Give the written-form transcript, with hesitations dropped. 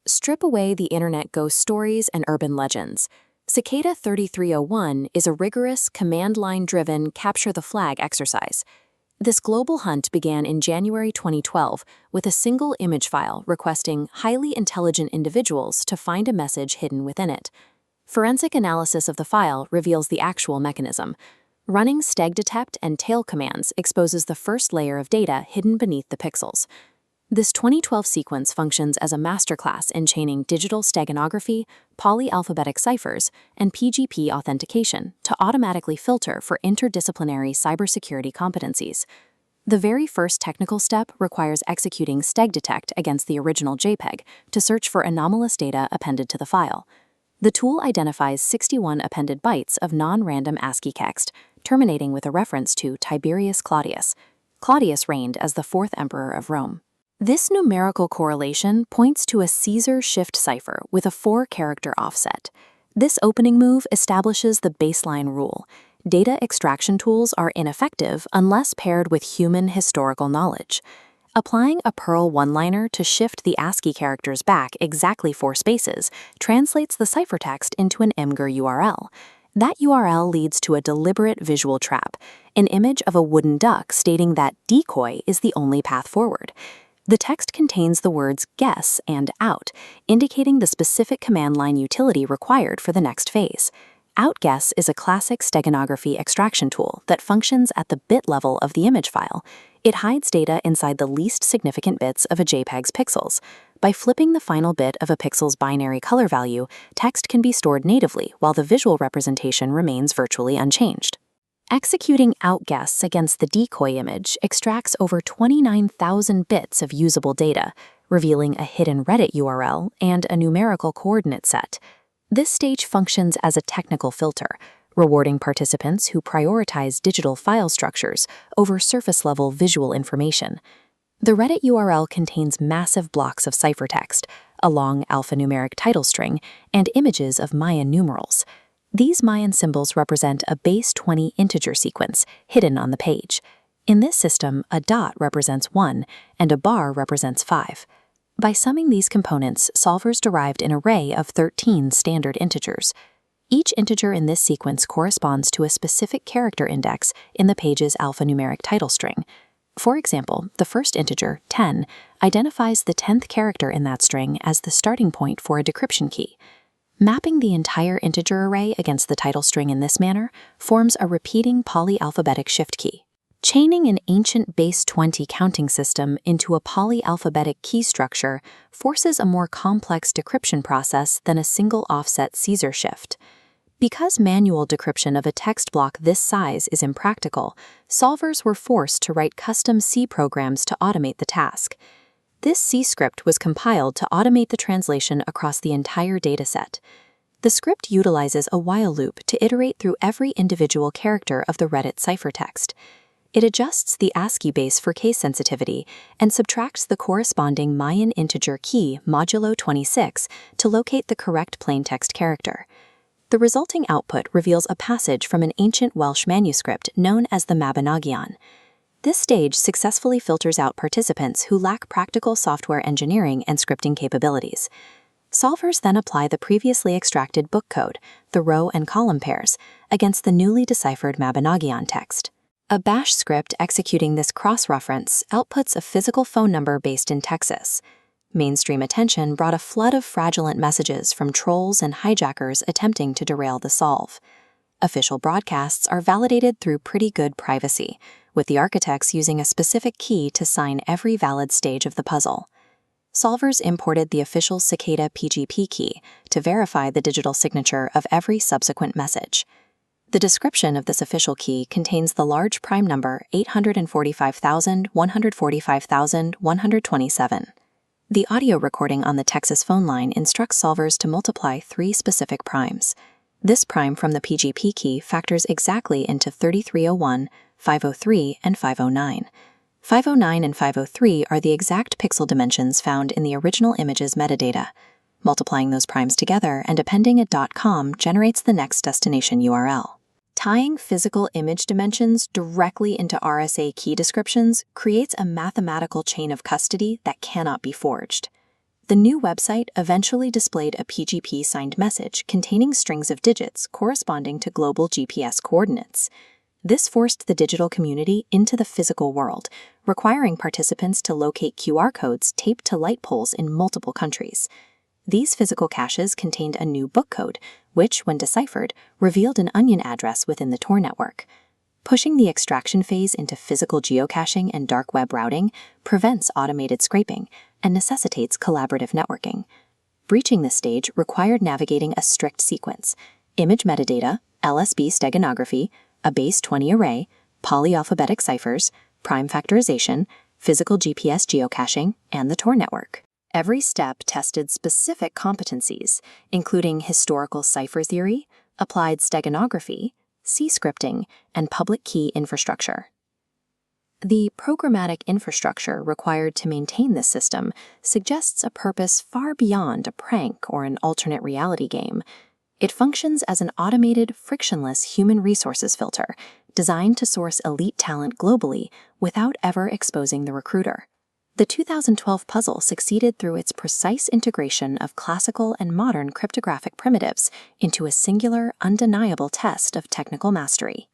strip away the internet ghost stories and urban legends. Cicada 3301 is a rigorous, command-line-driven capture-the-flag exercise. This global hunt began in January 2012 with a single image file requesting highly intelligent individuals to find a message hidden within it. Forensic analysis of the file reveals the actual mechanism. Running StegDetect and tail commands exposes the first layer of data hidden beneath the pixels. This 2012 sequence functions as a masterclass in chaining digital steganography, polyalphabetic ciphers, and PGP authentication to automatically filter for interdisciplinary cybersecurity competencies. The very first technical step requires executing StegDetect against the original JPEG to search for anomalous data appended to the file. The tool identifies 61 appended bytes of non-random ASCII text, terminating with a reference to Tiberius Claudius. Claudius reigned as the fourth emperor of Rome. This numerical correlation points to a Caesar shift cipher with a 4-character offset. This opening move establishes the baseline rule. Data extraction tools are ineffective unless paired with human historical knowledge. Applying a Perl one-liner to shift the ASCII characters back exactly 4 spaces translates the ciphertext into an Imgur URL. That URL leads to a deliberate visual trap, an image of a wooden duck stating that decoy is the only path forward. The text contains the words guess and out, indicating the specific command line utility required for the next phase. Outguess is a classic steganography extraction tool that functions at the bit level of the image file. It hides data inside the least significant bits of a JPEG's pixels. By flipping the final bit of a pixel's binary color value, text can be stored natively while the visual representation remains virtually unchanged. Executing outguess against the decoy image extracts over 29,000 bits of usable data, revealing a hidden Reddit URL and a numerical coordinate set. This stage functions as a technical filter, rewarding participants who prioritize digital file structures over surface-level visual information. The Reddit URL contains massive blocks of ciphertext, a long alphanumeric title string, and images of Mayan numerals. These Mayan symbols represent a base 20 integer sequence hidden on the page. In this system, a dot represents 1 and a bar represents 5. By summing these components, solvers derived an array of 13 standard integers. Each integer in this sequence corresponds to a specific character index in the page's alphanumeric title string. For example, the first integer, 10, identifies the 10th character in that string as the starting point for a decryption key. Mapping the entire integer array against the title string in this manner forms a repeating polyalphabetic shift key. Chaining an ancient base 20 counting system into a polyalphabetic key structure forces a more complex decryption process than a single offset Caesar shift. Because manual decryption of a text block this size is impractical, solvers were forced to write custom C programs to automate the task. This C script was compiled to automate the translation across the entire dataset. The script utilizes a while loop to iterate through every individual character of the Reddit ciphertext. It adjusts the ASCII base for case sensitivity and subtracts the corresponding Mayan integer key modulo 26 to locate the correct plaintext character. The resulting output reveals a passage from an ancient Welsh manuscript known as the Mabinogion. This stage successfully filters out participants who lack practical software engineering and scripting capabilities. Solvers then apply the previously extracted book code, the row and column pairs, against the newly deciphered Mabinogion text. A bash script executing this cross-reference outputs a physical phone number based in Texas. Mainstream attention brought a flood of fraudulent messages from trolls and hijackers attempting to derail the solve. Official broadcasts are validated through pretty good privacy, with the architects using a specific key to sign every valid stage of the puzzle. Solvers imported the official Cicada PGP key to verify the digital signature of every subsequent message. The description of this official key contains the large prime number 845,145,127. The audio recording on the Texas phone line instructs solvers to multiply 3 specific primes. This prime from the PGP key factors exactly into 3301, 503, and 509. 509 and 503 are the exact pixel dimensions found in the original image's metadata. Multiplying those primes together and appending a .com generates the next destination URL. Tying physical image dimensions directly into RSA key descriptions creates a mathematical chain of custody that cannot be forged. The new website eventually displayed a PGP-signed message containing strings of digits corresponding to global GPS coordinates. This forced the digital community into the physical world, requiring participants to locate QR codes taped to light poles in multiple countries. These physical caches contained a new book code, which, when deciphered, revealed an onion address within the Tor network. Pushing the extraction phase into physical geocaching and dark web routing prevents automated scraping and necessitates collaborative networking. Breaching this stage required navigating a strict sequence: image metadata, LSB steganography, a base 20 array, polyalphabetic ciphers, prime factorization, physical GPS geocaching, and the Tor network. Every step tested specific competencies, including historical cipher theory, applied steganography, C-scripting, and public key infrastructure. The programmatic infrastructure required to maintain this system suggests a purpose far beyond a prank or an alternate reality game. It functions as an automated, frictionless human resources filter designed to source elite talent globally without ever exposing the recruiter. The 2012 puzzle succeeded through its precise integration of classical and modern cryptographic primitives into a singular, undeniable test of technical mastery.